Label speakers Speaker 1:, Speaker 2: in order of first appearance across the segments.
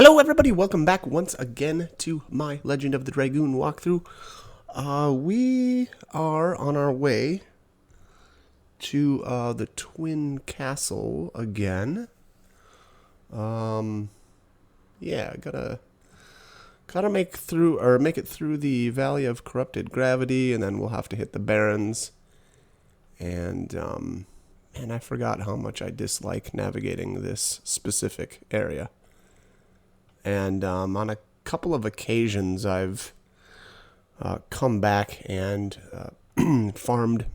Speaker 1: Hello everybody, welcome back once again to my Legend of the Dragoon walkthrough. We are on our way to the Twin Castle again. Yeah, gotta make it through the Valley of Corrupted Gravity, and then we'll have to hit the Barrens. And man, I forgot how much I dislike navigating this specific area. And on a couple of occasions, I've come back and farmed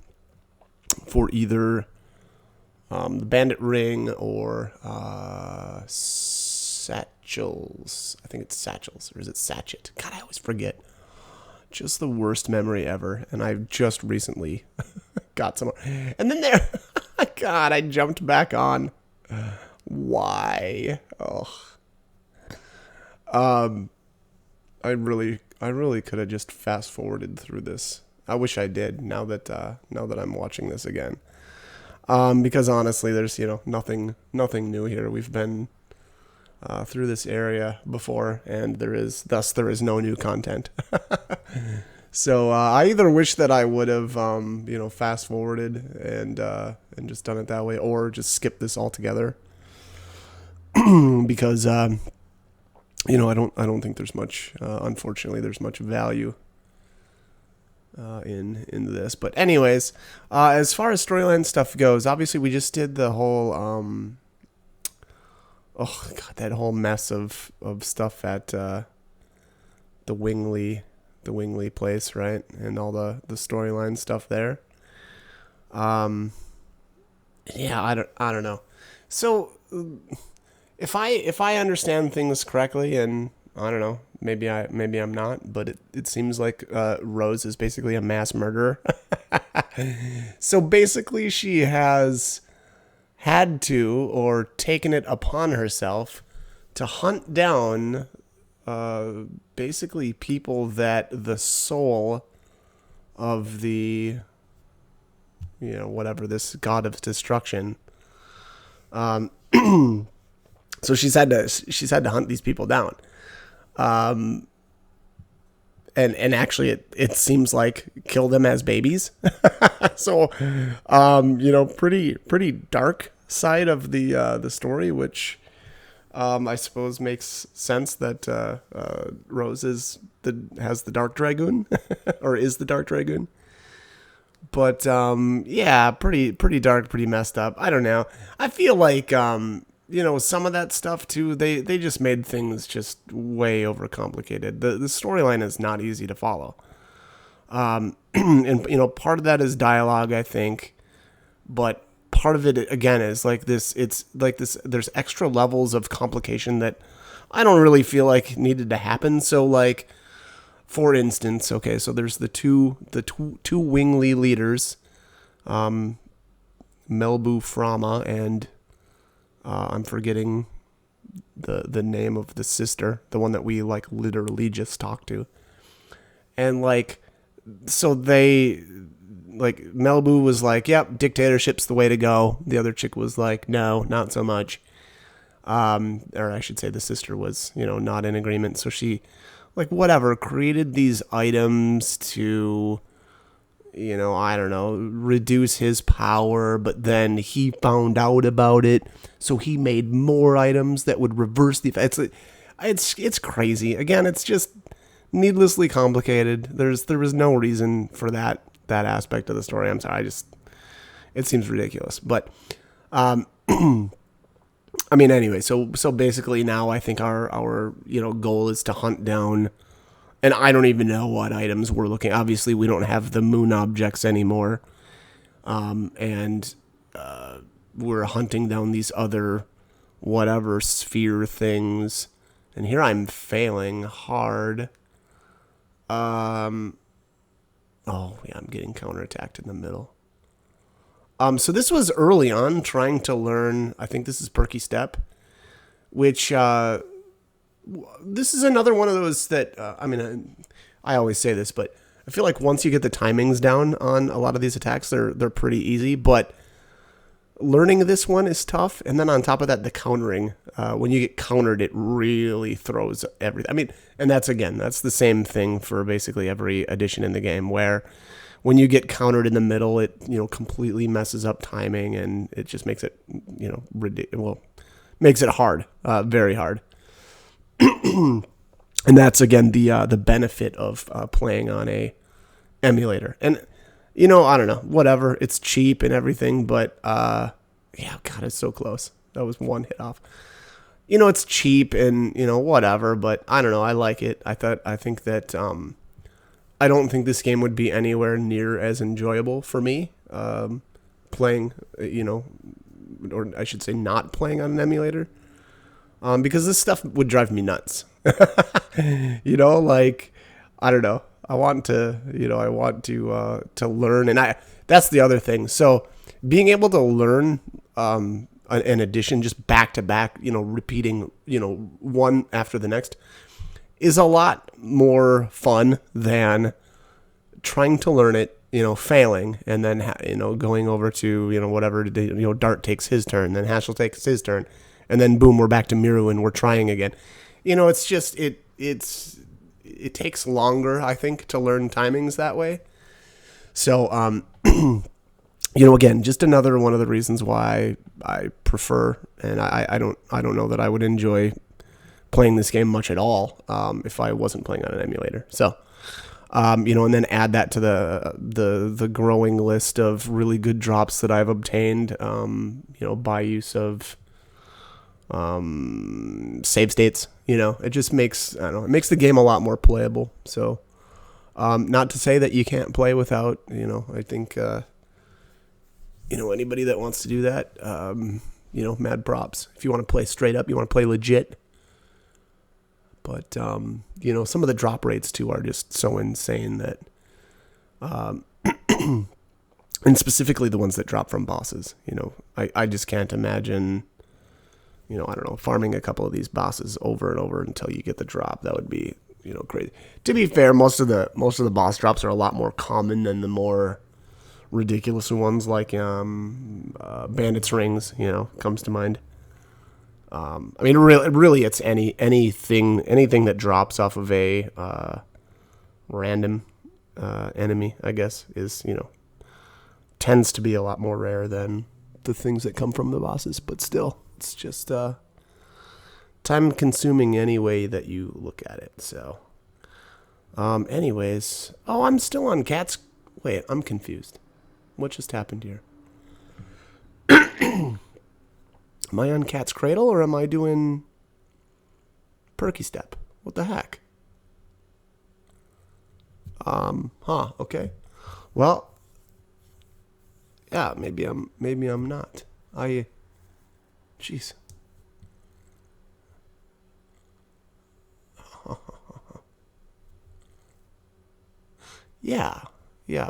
Speaker 1: for either the Bandit Ring or Satchels. I think it's Satchels, or is it Satchet? God, I always forget. Just the worst memory ever. And I've just recently got some more. And then there, God, I jumped back on. Why? Oh. I really could have just fast forwarded through this. I wish I did now that I'm watching this again. Because honestly, there's nothing new here. We've been through this area before, and there is no new content. So I either wish that I would have fast forwarded and just done it that way, or just skip this altogether. Because I don't think there's much. Unfortunately, there's much value in this. But anyways, as far as storyline stuff goes, obviously we just did the whole that whole mess of stuff at the Wingley place, right? And all the storyline stuff there. Yeah, I don't know. So If I understand things correctly, and I don't know, maybe I'm not, but it seems like Rose is basically a mass murderer. So basically, she has had to, or taken it upon herself, to hunt down basically people that the soul of the whatever, this god of destruction. So she's had to hunt these people down, and actually it seems like kill them as babies. So, pretty dark side of the story, which I suppose makes sense that Rose has the Dark Dragoon, or is the Dark Dragoon. But yeah, pretty dark, pretty messed up. I don't know. I feel like some of that stuff too, they just made things just way overcomplicated. The storyline is not easy to follow. And part of that is dialogue, I think, but part of it again is like this. It's like this. There's extra levels of complication that I don't really feel like needed to happen. So, like, for instance, okay, so there's the two Wingley leaders, Melbu Frama and I'm forgetting the name of the sister, the one that we like literally just talked to. And like, so they, like, Melbu was like, yep, dictatorship's the way to go. The other chick was like, no, not so much. Or I should say the sister was, not in agreement. So she, like, whatever, created these items to, I don't know, reduce his power, but then he found out about it, so he made more items that would reverse the effect. It's crazy. Again, it's just needlessly complicated. There was no reason for that aspect of the story. I'm sorry, it seems ridiculous. But I mean, anyway, so basically now I think our goal is to hunt down. And I don't even know what items we're looking. Obviously, we don't have the moon objects anymore. And we're hunting down these other whatever sphere things. And here I'm failing hard. Oh, yeah, I'm getting counterattacked in the middle. So this was early on trying to learn, I think this is Perky Step, which... this is another one of those that, I always say this, but I feel like once you get the timings down on a lot of these attacks, they're pretty easy. But learning this one is tough, and then on top of that, the countering. When you get countered, it really throws everything. I mean, and that's the same thing for basically every edition in the game, where when you get countered in the middle, it completely messes up timing, and it just makes it ridiculous. Well, makes it hard, very hard. And that's again the benefit of playing on a emulator. And I don't know, whatever. It's cheap and everything, but yeah, God, it's so close. That was one hit off. It's cheap and whatever, but I don't know. I like it. I think that I don't think this game would be anywhere near as enjoyable for me playing, or I should say, not playing on an emulator, because this stuff would drive me nuts. Like, I don't know. I want to learn, and that's the other thing. So being able to learn an edition just back to back, repeating, one after the next, is a lot more fun than trying to learn it, failing, and then going over to whatever, Dart takes his turn, then Haschel takes his turn, and then boom, we're back to Miru and we're trying again. It's just it takes longer, I think, to learn timings that way. So, again, just another one of the reasons why I prefer, and I don't know that I would enjoy playing this game much at all if I wasn't playing on an emulator. So, and then add that to the growing list of really good drops that I've obtained, by use of save states. It just makes, it makes the game a lot more playable. So, not to say that you can't play without, I think, anybody that wants to do that, mad props. If you want to play straight up, you want to play legit. But, some of the drop rates too are just so insane that, and specifically the ones that drop from bosses, I just can't imagine, I don't know, farming a couple of these bosses over and over until you get the drop. That would be, crazy. To be fair, most of the boss drops are a lot more common than the more ridiculous ones, like Bandit's Rings, comes to mind. I mean, really, it's anything that drops off of a random enemy, I guess, is tends to be a lot more rare than the things that come from the bosses. But still, it's just time consuming any way that you look at it. So, anyways, I'm still on Cat's. Wait, I'm confused. What just happened here? Am I on Cat's Cradle or am I doing Perky Step? What the heck? Okay. Well, yeah, maybe I'm not. Jeez. Yeah,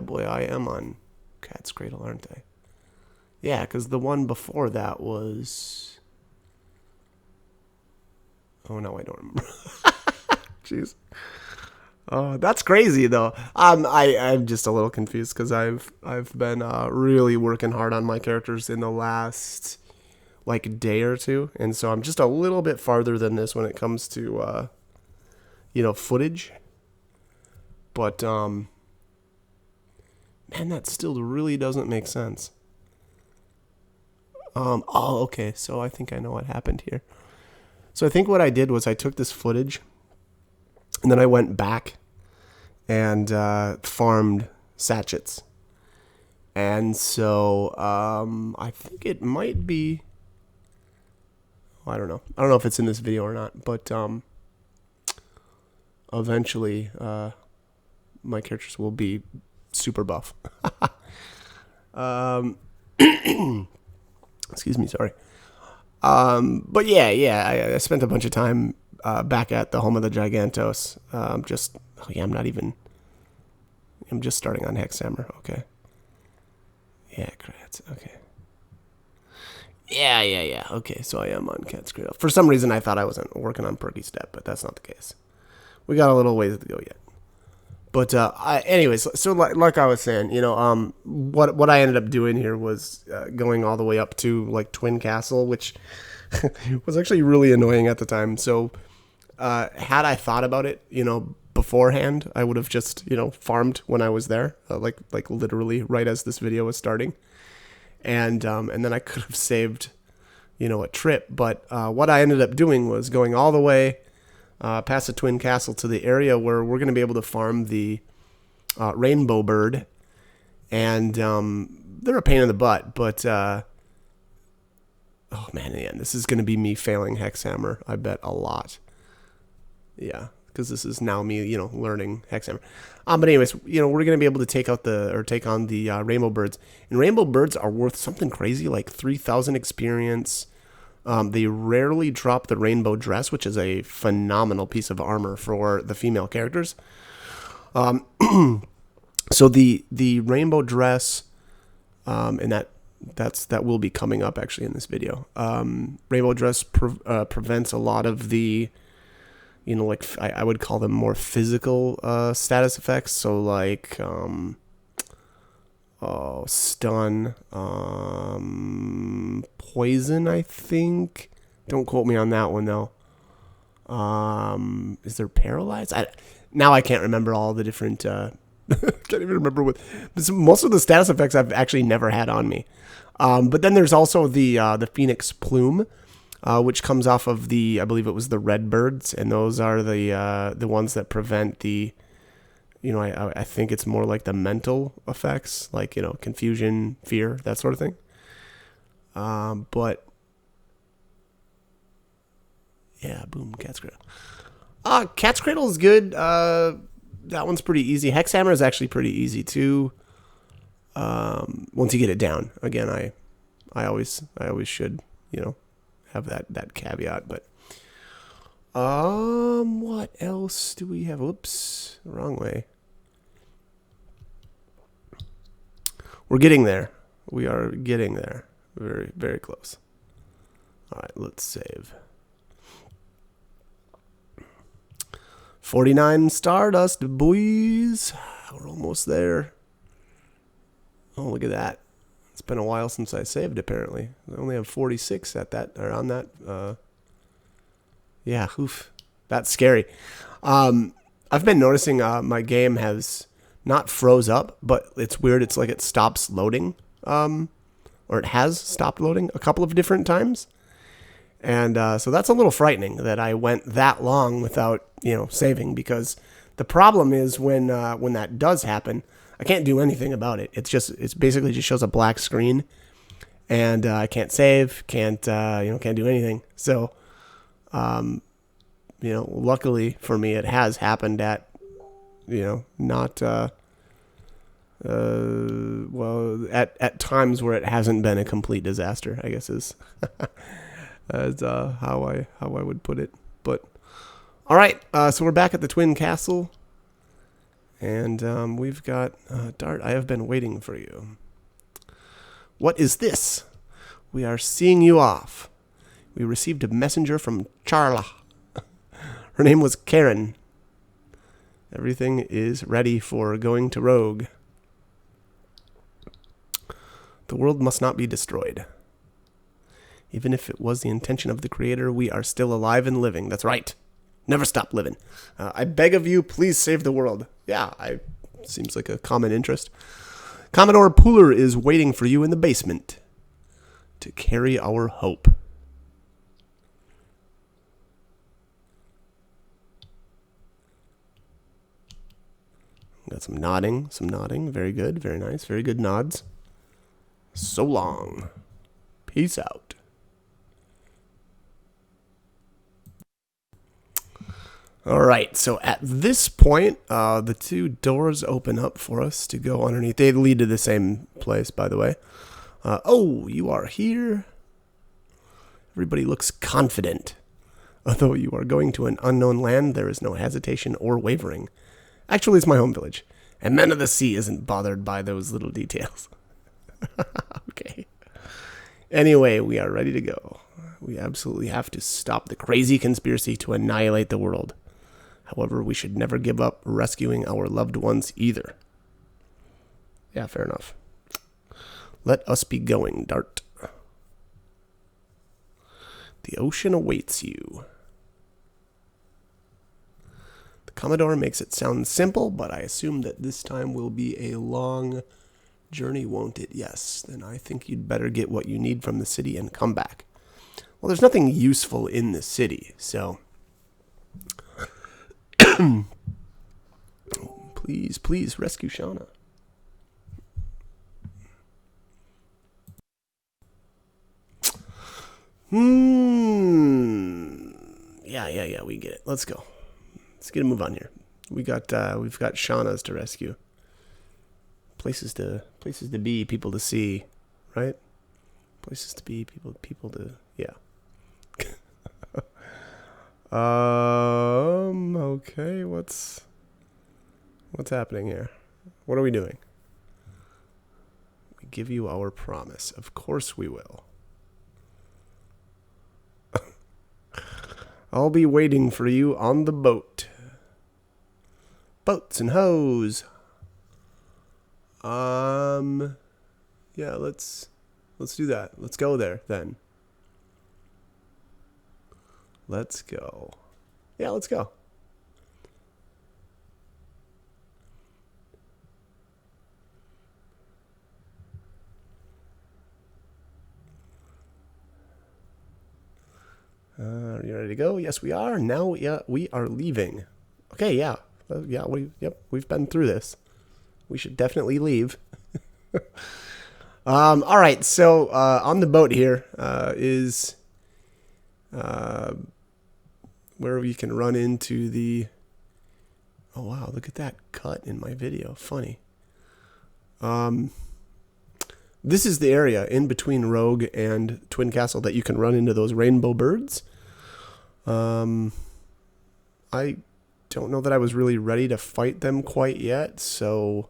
Speaker 1: boy, I am on Cat's Cradle, aren't I? Yeah, because the one before that was... Oh, no, I don't remember. Jeez. Oh, that's crazy, though. I'm just a little confused because I've been really working hard on my characters in the last, day or two. And so I'm just a little bit farther than this when it comes to, footage. But, man, that still really doesn't make sense. Okay, so I think I know what happened here. So I think what I did was I took this footage, and then I went back and farmed sachets. And so I think it might be... I don't know. I don't know if it's in this video or not, but eventually my characters will be super buff. Excuse me, sorry. But yeah, I spent a bunch of time back at the home of the Gigantos. I'm just starting on Hexhammer, okay. Yeah, crats, okay. Yeah, okay, so I am on Cat's Cradle. For some reason, I thought I wasn't working on Perky Step, but that's not the case. We got a little ways to go yet. But anyways, so like I was saying, what I ended up doing here was going all the way up to like Twin Castle, which was actually really annoying at the time. So had I thought about it, beforehand, I would have just farmed when I was there, like literally right as this video was starting, and then I could have saved a trip. But what I ended up doing was going all the way past the Twin Castle to the area where we're going to be able to farm the rainbow bird. And they're a pain in the butt, but oh man, in the end, this is going to be me failing Hexhammer, I bet a lot. Yeah, because this is now me, learning Hexhammer. But anyways, we're going to be able to take on the rainbow birds. And rainbow birds are worth something crazy, like 3,000 experience. They rarely drop the rainbow dress, which is a phenomenal piece of armor for the female characters. So the rainbow dress, and that will be coming up actually in this video. Rainbow dress prevents a lot of the, like I would call them more physical status effects. So like stun, poison, I think. Don't quote me on that one though. Is there paralyzed? Now I can't remember all the different. Can't even remember what. Most of the status effects I've actually never had on me. But then there's also the Phoenix Plume, which comes off of I believe it was the red birds, and those are the ones that prevent the. I think it's more like the mental effects, like, confusion, fear, that sort of thing. But, yeah, boom, Cat's Cradle. Cat's Cradle is good. That one's pretty easy. Hexhammer is actually pretty easy, too. Once you get it down. Again, I always should, have that caveat, but. What else do we have? Whoops, wrong way. We're getting there. We are getting there. Very, very close. All right, let's save. 49 Stardust, boys. We're almost there. Oh, look at that. It's been a while since I saved, apparently. I only have 46 at that, or on that. Yeah, oof. That's scary. I've been noticing my game has not froze up, but it's weird. It's like it stops loading, or it has stopped loading a couple of different times. And so that's a little frightening that I went that long without, saving, because the problem is when that does happen, I can't do anything about it. It's basically just shows a black screen, and I can't save, can't do anything. So, luckily for me, it has happened at, not, at times where it hasn't been a complete disaster, I guess is how I would put it. But all right, so we're back at the Twin Castle, and we've got Dart. I have been waiting for you. What is this? We are seeing you off. We received a messenger from Charla. Her name was Karen. Everything is ready for going to Rogue. The world must not be destroyed. Even if it was the intention of the Creator, we are still alive and living. That's right. Never stop living. I beg of you, please save the world. Yeah, seems like a common interest. Commodore Pooler is waiting for you in the basement to carry our hope. Got some nodding. Very good, very nice, very good nods. So long. Peace out. All right, so at this point, the two doors open up for us to go underneath. They lead to the same place, by the way. Oh, you are here. Everybody looks confident. Although you are going to an unknown land, there is no hesitation or wavering. Actually, it's my home village, and Men of the Sea isn't bothered by those little details. Okay. Anyway, we are ready to go. We absolutely have to stop the crazy conspiracy to annihilate the world. However, we should never give up rescuing our loved ones either. Yeah, fair enough. Let us be going, Dart. The ocean awaits you. The Commodore makes it sound simple, but I assume that this time will be a long journey, won't it? Yes. Then I think you'd better get what you need from the city and come back. Well, there's nothing useful in the city, so... Please, please, rescue Shauna. Yeah, we get it. Let's go. Let's get a move on here. We've got Shauna's to rescue. Places to be, people to see, right? Places to be, people to, yeah. Okay, what's happening here? What are we doing? We give you our promise. Of course we will. I'll be waiting for you on the boat. Boats and hoes. Yeah, let's do that. Let's go there then. Let's go. Yeah, let's go. Are you ready to go? Yes, we are. Now, yeah, we are leaving. Okay, yeah. We've been through this. We should definitely leave. All right, so on the boat here is where we can run into the... Oh, wow, look at that cut in my video. Funny. This is the area in between Rogue and Twin Castle that you can run into those rainbow birds. I don't know that I was really ready to fight them quite yet, so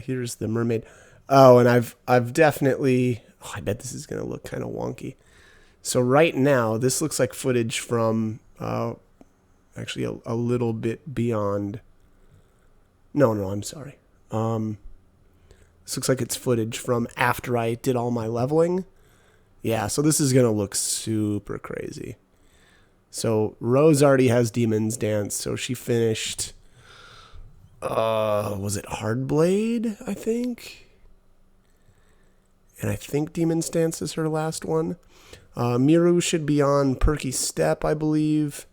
Speaker 1: here's the mermaid. Oh, and I've definitely... Oh, I bet this is going to look kind of wonky. So right now, this looks like footage from actually a little bit beyond... No, I'm sorry. This looks like it's footage from after I did all my leveling. Yeah, so this is going to look super crazy. So Rose already has Demon's Dance, so she finished... was it Hardblade, I think? And I think Demon's Dance is her last one. Miru should be on Perky Step, I believe.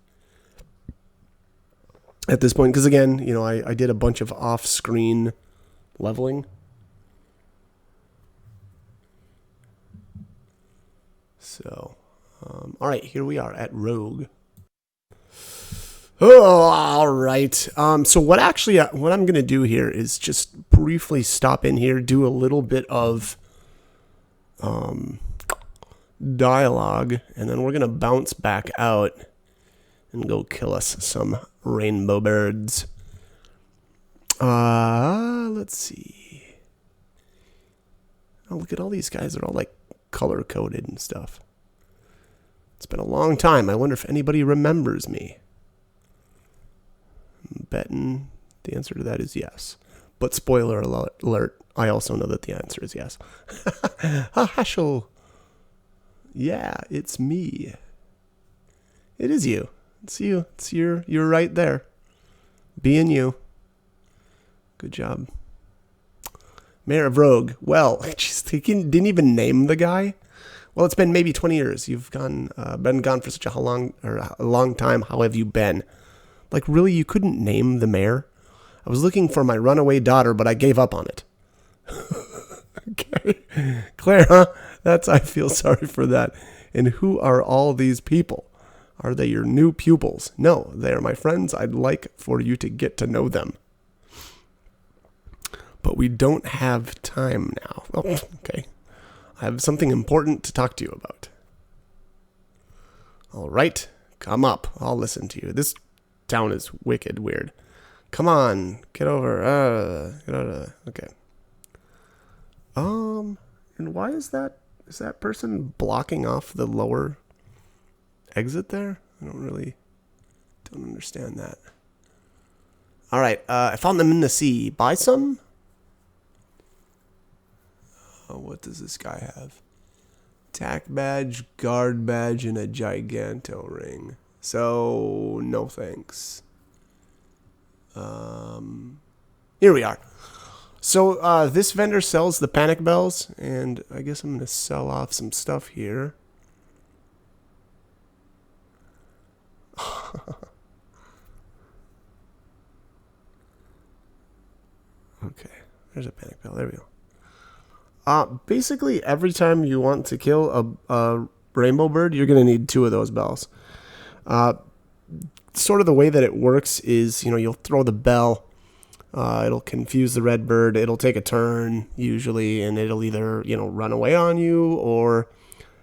Speaker 1: At this point, because again, you know, I did a bunch of off-screen leveling. So, all right, here we are at Rogue. Oh, all right. So what I'm going to do here is just briefly stop in here, do a little bit of dialogue, and then we're going to bounce back out and go kill us some rainbow birds. Let's see. Oh, look at all these guys. They're all like color-coded and stuff. It's been a long time. I wonder if anybody remembers me. I'm betting the answer to that is yes. But spoiler alert, I also know that the answer is yes. Ha, Hashel. Yeah, it's me. It is you. It's you. You're right there. Being you. Good job. Mayor of Rogue. Well, he didn't even name the guy. Well, it's been maybe 20 years. You've been gone for such a long time. How have you been? Like, really, you couldn't name the mayor? I was looking for my runaway daughter, but I gave up on it. Okay. Claire, huh? I feel sorry for that. And who are all these people? Are they your new pupils? No, they are my friends. I'd like for you to get to know them. But we don't have time now. Oh, okay. I have something important to talk to you about. All right. Come up. I'll listen to you. This town is wicked weird. Come on. Get over. Okay. And why is that person blocking off the lower exit there? I don't really Don't understand that. All right, I found them in the sea. Buy some? Oh, what does this guy have? Attack badge, guard badge, and a Giganto ring. So, no thanks. Here we are. So, this vendor sells the panic bells, and I guess I'm going to sell off some stuff here. Okay, there's a panic bell. There we go. Basically, every time you want to kill a rainbow bird, you're going to need 2 of those bells. Sort of the way that it works is, you'll throw the bell. It'll confuse the red bird. It'll take a turn, usually, and it'll either, run away on you or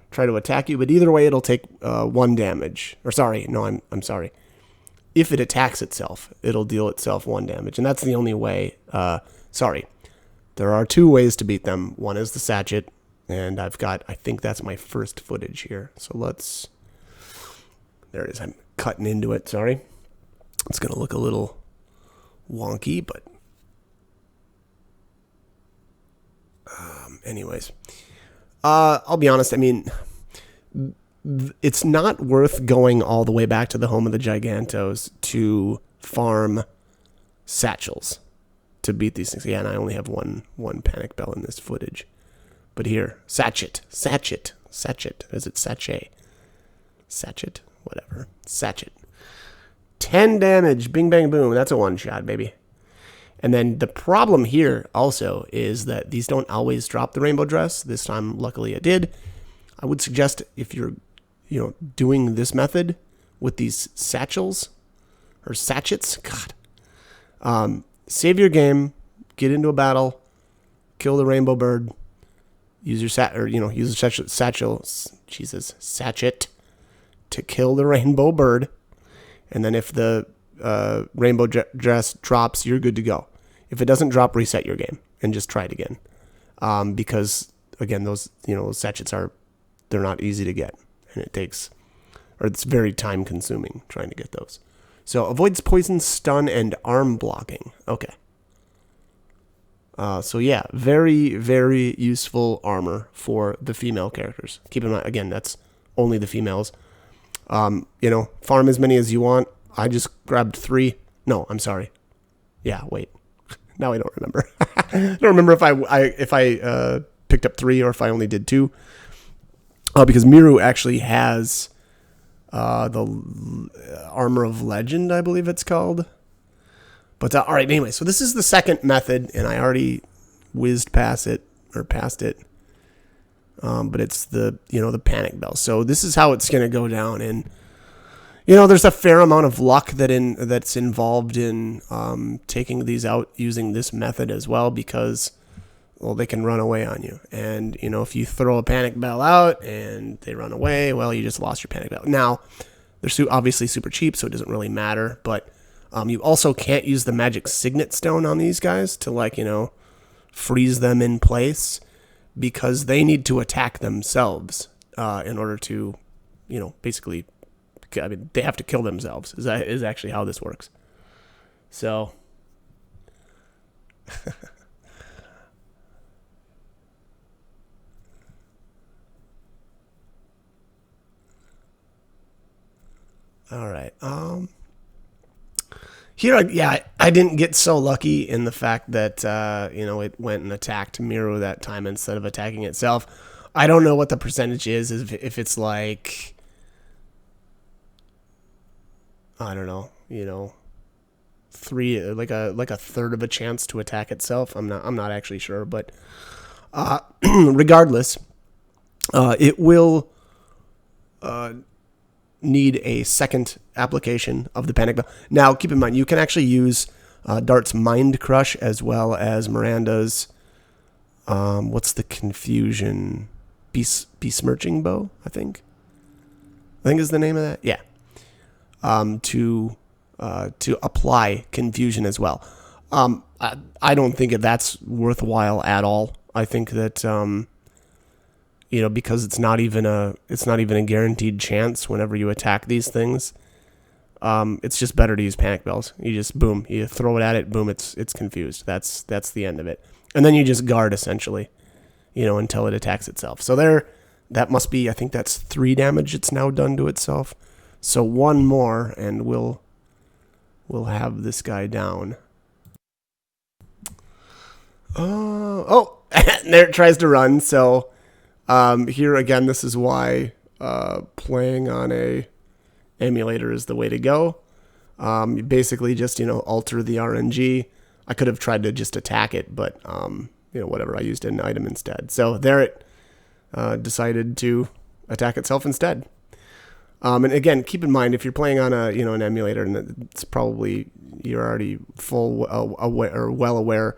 Speaker 1: try to attack you. But either way, it'll take 1 damage. Or sorry, no, I'm sorry. If it attacks itself, it'll deal itself 1 damage. And that's the only way. Sorry. There are 2 ways to beat them. One is the sachet, and I think that's my first footage here. So let's, there it is. I'm cutting into it, sorry. It's going to look a little wonky, but anyways. I'll be honest, I mean, it's not worth going all the way back to the home of the Gigantos to farm satchels to beat these things. Yeah, and I only have one panic bell in this footage. But here, sachet. Is it sachet? Sachet? Whatever. Sachet. 10 damage. Bing, bang, boom. That's a one-shot, baby. And then the problem here also is that these don't always drop the rainbow dress. This time, luckily, it did. I would suggest if you're, doing this method with these satchels or sachets, God, save your game, get into a battle, kill the rainbow bird, use your use a sachet to kill the rainbow bird, and then if the rainbow dress drops, you're good to go. If it doesn't drop, reset your game and just try it again, because again, those those sachets they're not easy to get, and it's very time consuming trying to get those. So avoids poison, stun, and arm blocking. Okay. So yeah, very, very useful armor for the female characters. Keep in mind, again, that's only the females. Farm as many as you want. I just grabbed 3. No, I'm sorry. Yeah, wait. Now I don't remember. I don't remember if I picked up 3 or if I only did 2. Because Miru actually has the Armor of Legend, I believe it's called. But all right, anyway, so this is the second method, and I already whizzed past it. But it's the the panic bell. So this is how it's going to go down, and there's a fair amount of luck that's involved in taking these out using this method as well, because they can run away on you. And, if you throw a panic bell out and they run away, well, you just lost your panic bell. Now, they're obviously super cheap, so it doesn't really matter. But you also can't use the magic signet stone on these guys to, freeze them in place, because they need to attack themselves in order to, basically, they have to kill themselves, is actually how this works. So... All right. Here, I didn't get so lucky in the fact that, it went and attacked Miru that time instead of attacking itself. I don't know what the percentage is, if it's like, I don't know, 3, like a third of a chance to attack itself. I'm not actually sure, but regardless, it will need a second application of the panic bell. Now, keep in mind, you can actually use Dart's Mind Crush as well as Miranda's, what's the confusion? Besmirching Bow, I think is the name of that. Yeah. To apply confusion as well. I don't think that's worthwhile at all. I think that, because it's not even a guaranteed chance whenever you attack these things. It's just better to use panic bells. You just boom, you throw it at it, boom, it's confused. That's the end of it. And then you just guard essentially, until it attacks itself. So that must be, I think that's 3 damage it's now done to itself. So 1 more and we'll have this guy down. Oh, there it tries to run. So here again, this is why playing on a emulator is the way to go. You basically just, alter the RNG. I could have tried to just attack it, but, whatever. I used an item instead. So there it decided to attack itself instead. And again, keep in mind, if you're playing on an emulator, and it's probably, you're already aware, or well aware,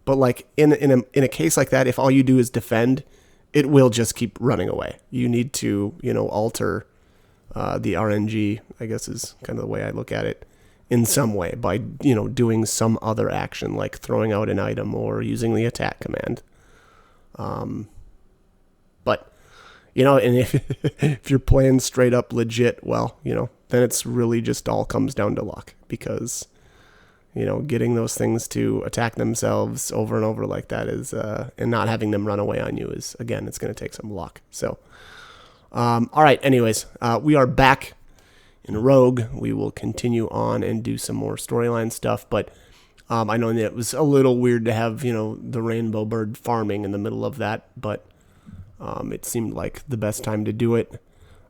Speaker 1: but like in a case like that, if all you do is defend, it will just keep running away. You need to, alter the RNG, I guess is kind of the way I look at it, in some way by, doing some other action like throwing out an item or using the attack command. But, and if you're playing straight up legit, well, then it's really just all comes down to luck because, getting those things to attack themselves over and over like that is, and not having them run away on you is, again, it's going to take some luck. So, all right. Anyways, we are back in Rogue. We will continue on and do some more storyline stuff. But I know that it was a little weird to have, the rainbow bird farming in the middle of that. But it seemed like the best time to do it.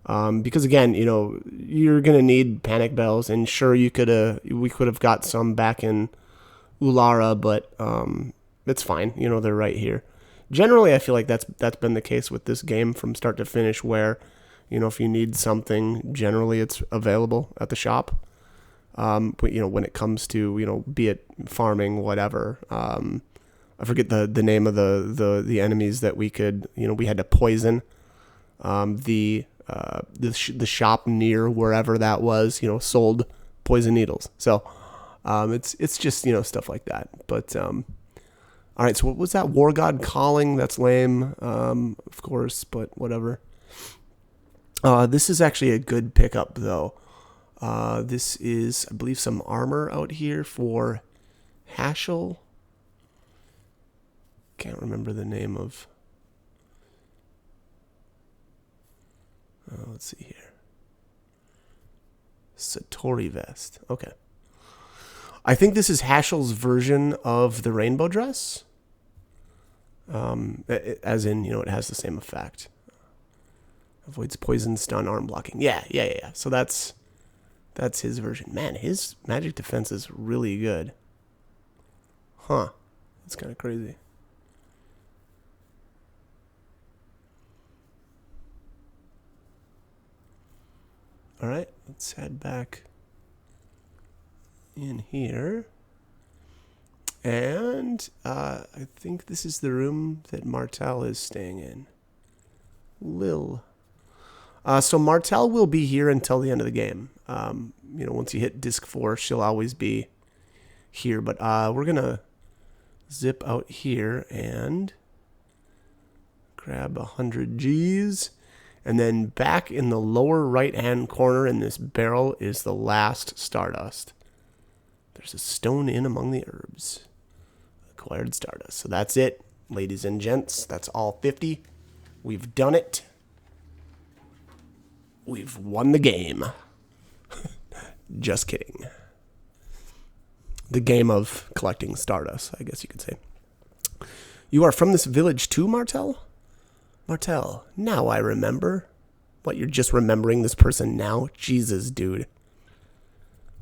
Speaker 1: Because again, you're going to need panic bells. And sure, we could have got some back in Ulara, but it's fine. They're right here. Generally, I feel like that's been the case with this game from start to finish where, if you need something, generally it's available at the shop. But, when it comes to, be it farming, whatever. I forget the name of the enemies that we could, we had to poison the shop near wherever that was, sold poison needles. So it's just, stuff like that. But all right, so what was that? War God Calling? That's lame, of course, but whatever. This is actually a good pickup, though. This is, I believe, some armor out here for Hashel. Can't remember the name of... let's see here. Satori Vest. Okay. I think this is Hashel's version of the rainbow dress. As in, it has the same effect. Avoids poison, stun, arm blocking. Yeah. So that's his version. Man, his magic defense is really good. Huh. That's kind of crazy. All right, let's head back in here. And I think this is the room that Martel is staying in. Lil. So Martel will be here until the end of the game. Once you hit disc 4, she'll always be here. But we're going to zip out here and grab 100 Gs. And then back in the lower right-hand corner in this barrel is the last Stardust. There's a stone in among the herbs. Acquired Stardust. So that's it, ladies and gents. That's all 50. We've done it. We've won the game. Just kidding. The game of collecting Stardust, I guess you could say. You are from this village too, Martel? Martel, now I remember. What, you're just remembering this person now? Jesus, dude.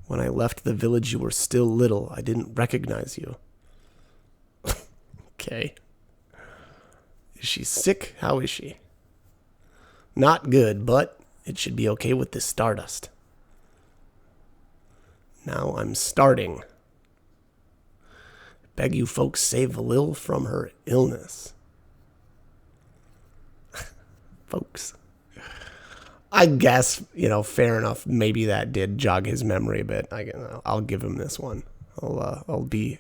Speaker 1: When I left the village, you were still little. I didn't recognize you. Okay. Is she sick? How is she? Not good, but it should be okay with this Stardust. Now I'm starting. Beg you folks save Lil from her illness. Folks. I guess, fair enough. Maybe that did jog his memory a bit. I'll give him this one. I'll be,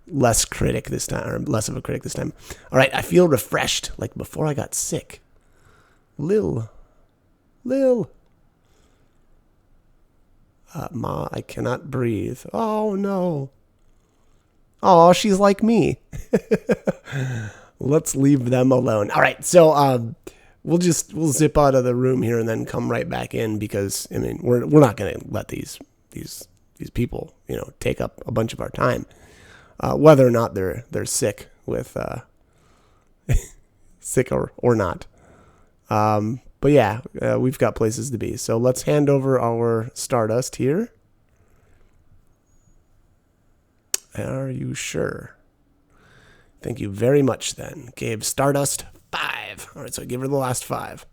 Speaker 1: less critic this time, or less of a critic this time. All right, I feel refreshed, like before I got sick. Lil. Ma, I cannot breathe. Oh, no. Oh, she's like me. Let's leave them alone. All right, so we'll zip out of the room here and then come right back in because I mean we're not going to let these people take up a bunch of our time, whether or not they're sick with sick or not. But yeah, we've got places to be. So let's hand over our Stardust here. Are you sure? Thank you very much then. Gave Stardust 5. All right, so I give her the last 5.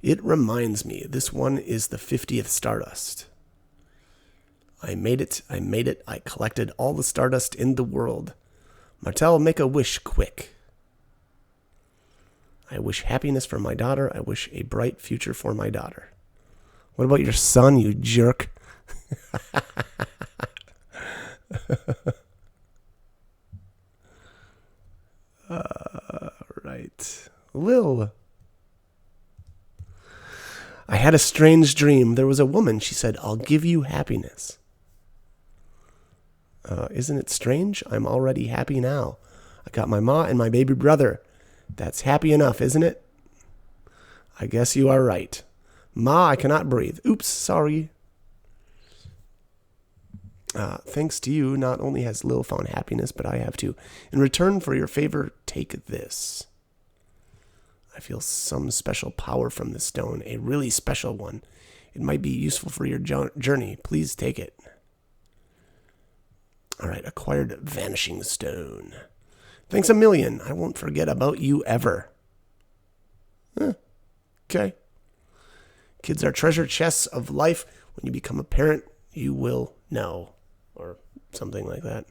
Speaker 1: It reminds me, this one is the 50th Stardust. I made it. I collected all the Stardust in the world. Martel, make a wish quick. I wish happiness for my daughter. I wish a bright future for my daughter. What about your son, you jerk? Right. Lil. I had a strange dream. There was a woman. She said, I'll give you happiness. Isn't it strange? I'm already happy now. I got my ma and my baby brother. That's happy enough, isn't it? I guess you are right. Ma, I cannot breathe. Oops, sorry. Thanks to you, not only has Lil found happiness, but I have too. In return for your favor, take this. I feel some special power from this stone, a really special one. It might be useful for your journey. Please take it. All right, acquired vanishing stone. Thanks a million. I won't forget about you ever. Okay. Kids are treasure chests of life. When you become a parent, you will know. Or something like that.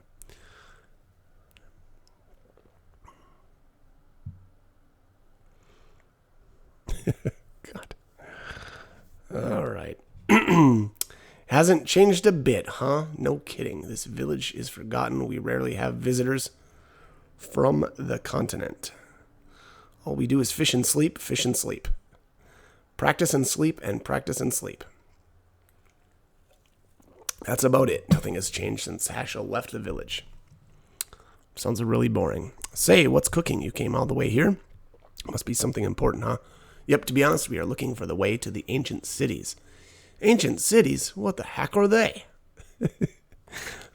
Speaker 1: God. All right. Hasn't changed a bit, huh? No kidding. This village is forgotten. We rarely have visitors from the continent. All we do is fish and sleep, fish and sleep. Practice and sleep, and practice and sleep. That's about it. Nothing has changed since Hashel left the village. Sounds really boring. Say, what's cooking? You came all the way here? Must be something important, huh? Yep, to be honest, we are looking for the way to the ancient cities. Ancient cities? What the heck are they?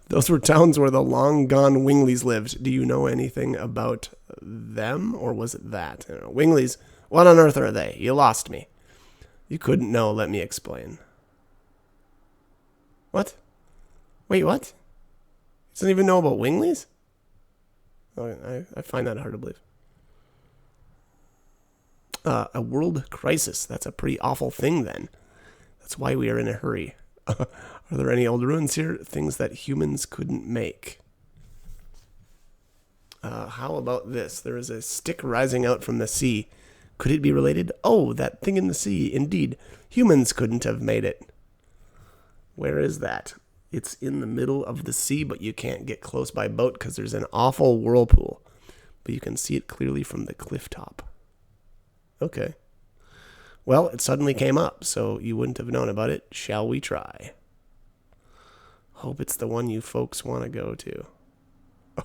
Speaker 1: Those were towns where the long-gone Wingleys lived. Do you know anything about them, or was it that? I don't know. Wingleys? What on earth are they? You lost me. You couldn't know. Let me explain. What? Wait, what? He doesn't even know about Wingleys? Oh, I find that hard to believe. A world crisis. That's a pretty awful thing, then. That's why we are in a hurry. Are there any old ruins here? Things that humans couldn't make. How about this? There is a stick rising out from the sea. Could it be related? Oh, that thing in the sea. Indeed, humans couldn't have made it. Where is that? It's in the middle of the sea, but you can't get close by boat because there's an awful whirlpool. But you can see it clearly from the cliff top. Okay. Well, it suddenly came up, so you wouldn't have known about it. Shall we try? Hope it's the one you folks want to go to. Oh,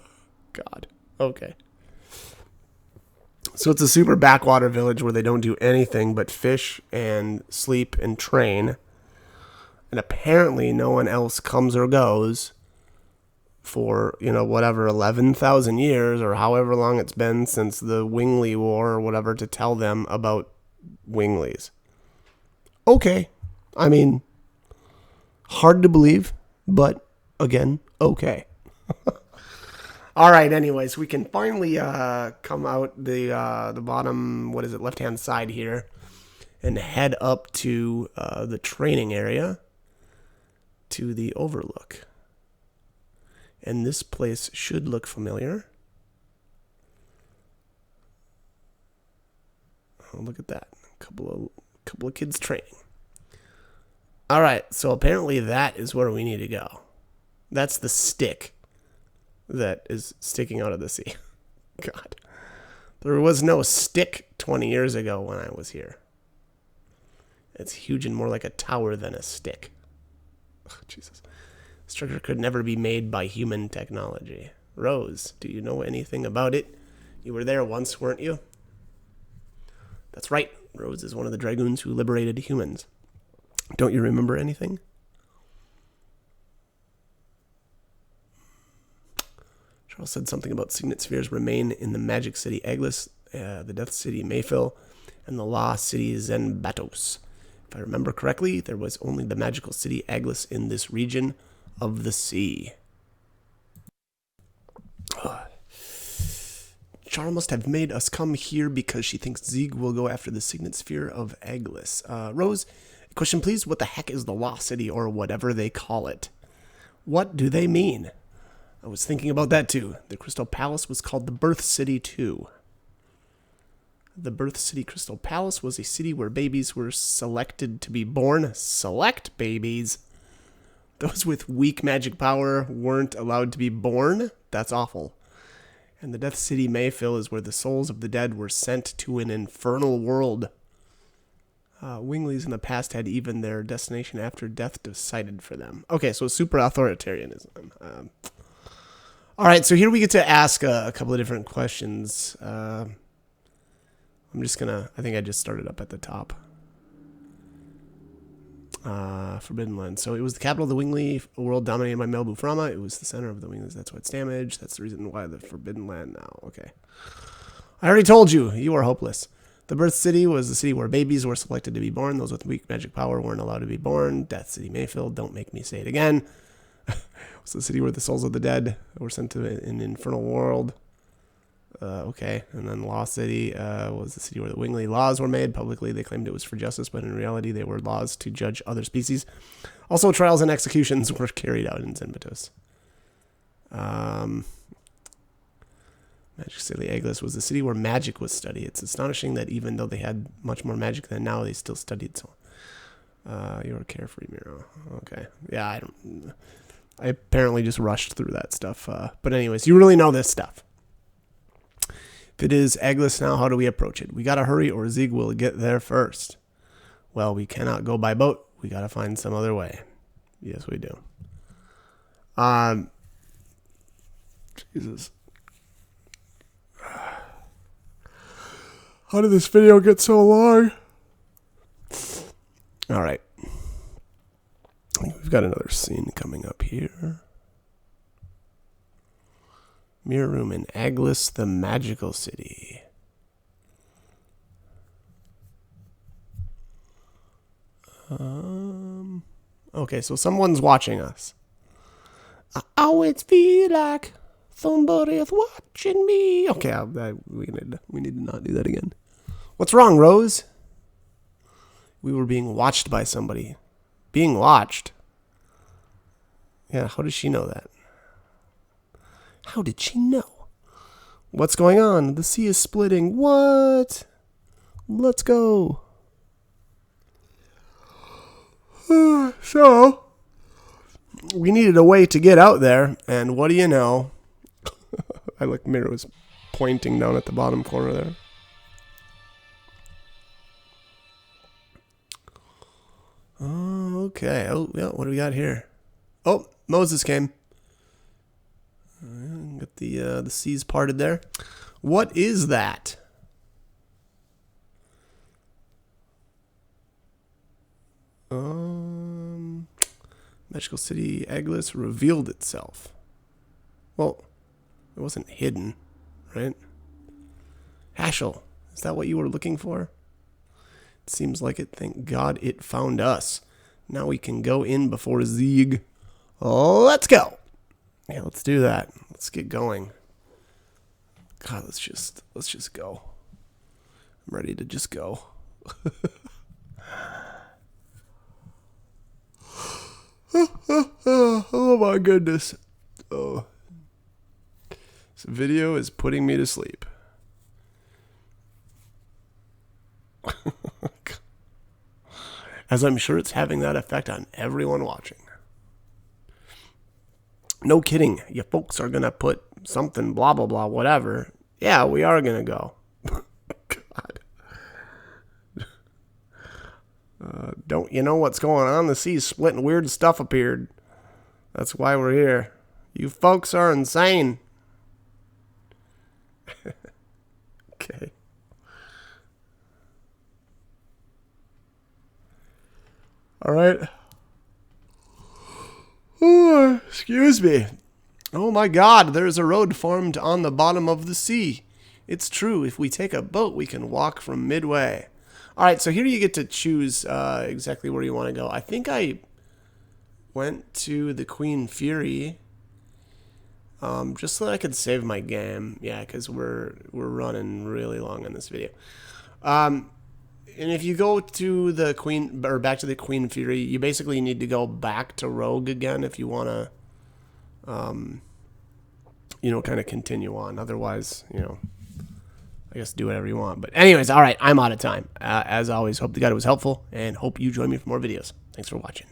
Speaker 1: God. Okay. So it's a super backwater village where they don't do anything but fish and sleep and train. And apparently no one else comes or goes for, whatever, 11,000 years or however long it's been since the Wingley War or whatever to tell them about Wingleys. Okay. I mean, hard to believe, but again, okay. All right, anyways, we can finally come out the bottom, left-hand side here and head up to the training area to the overlook. And this place should look familiar. Oh, look at that. A couple of kids training. All right, so apparently that is where we need to go. That's the stick that is sticking out of the sea. God. There was no stick 20 years ago when I was here. It's huge and more like a tower than a stick. Oh, Jesus. The structure could never be made by human technology. Rose, do you know anything about it? You were there once, weren't you? That's right. Rose is one of the dragoons who liberated humans. Don't you remember anything? Charles said something about signet spheres remain in the magic city Aglis, the death city Mayfill, and the law city Zenbatos. If I remember correctly, there was only the magical city Aglis in this region of the sea. Charles must have made us come here because she thinks Zieg will go after the signet sphere of Aglis. Rose, question please. What the heck is the Lost City or whatever they call it? What do they mean? I was thinking about that too. The Crystal Palace was called the Birth City too. The Birth City Crystal Palace was a city where babies were selected to be born. Select babies? Those with weak magic power weren't allowed to be born? That's awful. And the Death City Mayfill is where the souls of the dead were sent to an infernal world. Winglies in the past had even their destination after death decided for them. Okay, so super authoritarianism. All right, so here we get to ask a couple of different questions. I'm just gonna, I think I just started up at the top. Forbidden Land. So it was the capital of the Wingly world dominated by Melbu Frama. It was the center of the Winglies. That's why it's damaged. That's the reason why the Forbidden Land now. Okay. I already told you. You are hopeless. The Birth City was the city where babies were selected to be born. Those with weak magic power weren't allowed to be born. Death City Mayfield. Don't make me say it again. It was the city where the souls of the dead were sent to an infernal world. Okay, and then Law City was the city where the Wingly laws were made. Publicly, they claimed it was for justice, but in reality, they were laws to judge other species. Also, trials and executions were carried out in Zenbatos. Magic City Aglis was the city where magic was studied. It's astonishing that even though they had much more magic than now, they still studied so. You're a carefree Miro. Okay, yeah, I apparently just rushed through that stuff. But anyways, you really know this stuff. If it is Aglis now, how do we approach it? We gotta hurry or Zieg will get there first. Well, we cannot go by boat. We gotta find some other way. Yes, we do. Jesus. How did this video get so long? Alright. We've got another scene coming up here. Mirror room in Aglis, the magical city. Okay, so someone's watching us. I always feel like somebody is watching me. Okay, we need to not do that again. What's wrong, Rose? We were being watched by somebody. Being watched? Yeah, how does she know that? How did she know? What's going on? The sea is splitting. What? Let's go. So, we needed a way to get out there, and what do you know? I like Miro's pointing down at the bottom corner there. Oh, okay. Oh, yeah, what do we got here? Oh, Moses came. Got the seas parted there. What is that? Magical City Aglis revealed itself. Well, it wasn't hidden, right? Hashel, is that what you were looking for? It seems like it. Thank God it found us. Now we can go in before Zieg. Let's go. Yeah, let's do that. Let's get going. God, let's just go. I'm ready to just go. Oh my goodness. Oh. This video is putting me to sleep. As I'm sure it's having that effect on everyone watching. No kidding. You folks are going to put something blah, blah, blah, whatever. Yeah, we are going to go. God. Don't you know what's going on? The sea's split and weird stuff appeared. That's why we're here. You folks are insane. Okay. All right. Oh, excuse me. Oh my God, there's a road formed on the bottom of the sea. It's true, if we take a boat, we can walk from midway. All right, so here you get to choose exactly where you want to go. I think I went to the Queen Fury just so that I could save my game. Yeah, because we're running really long on this video. And if you go to the Queen, or back to the Queen Fury, you basically need to go back to Rogue again if you want to, you know, kind of continue on. Otherwise, you know, I guess do whatever you want. But anyways, all right, I'm out of time. As always, hope the guide was helpful, and hope you join me for more videos. Thanks for watching.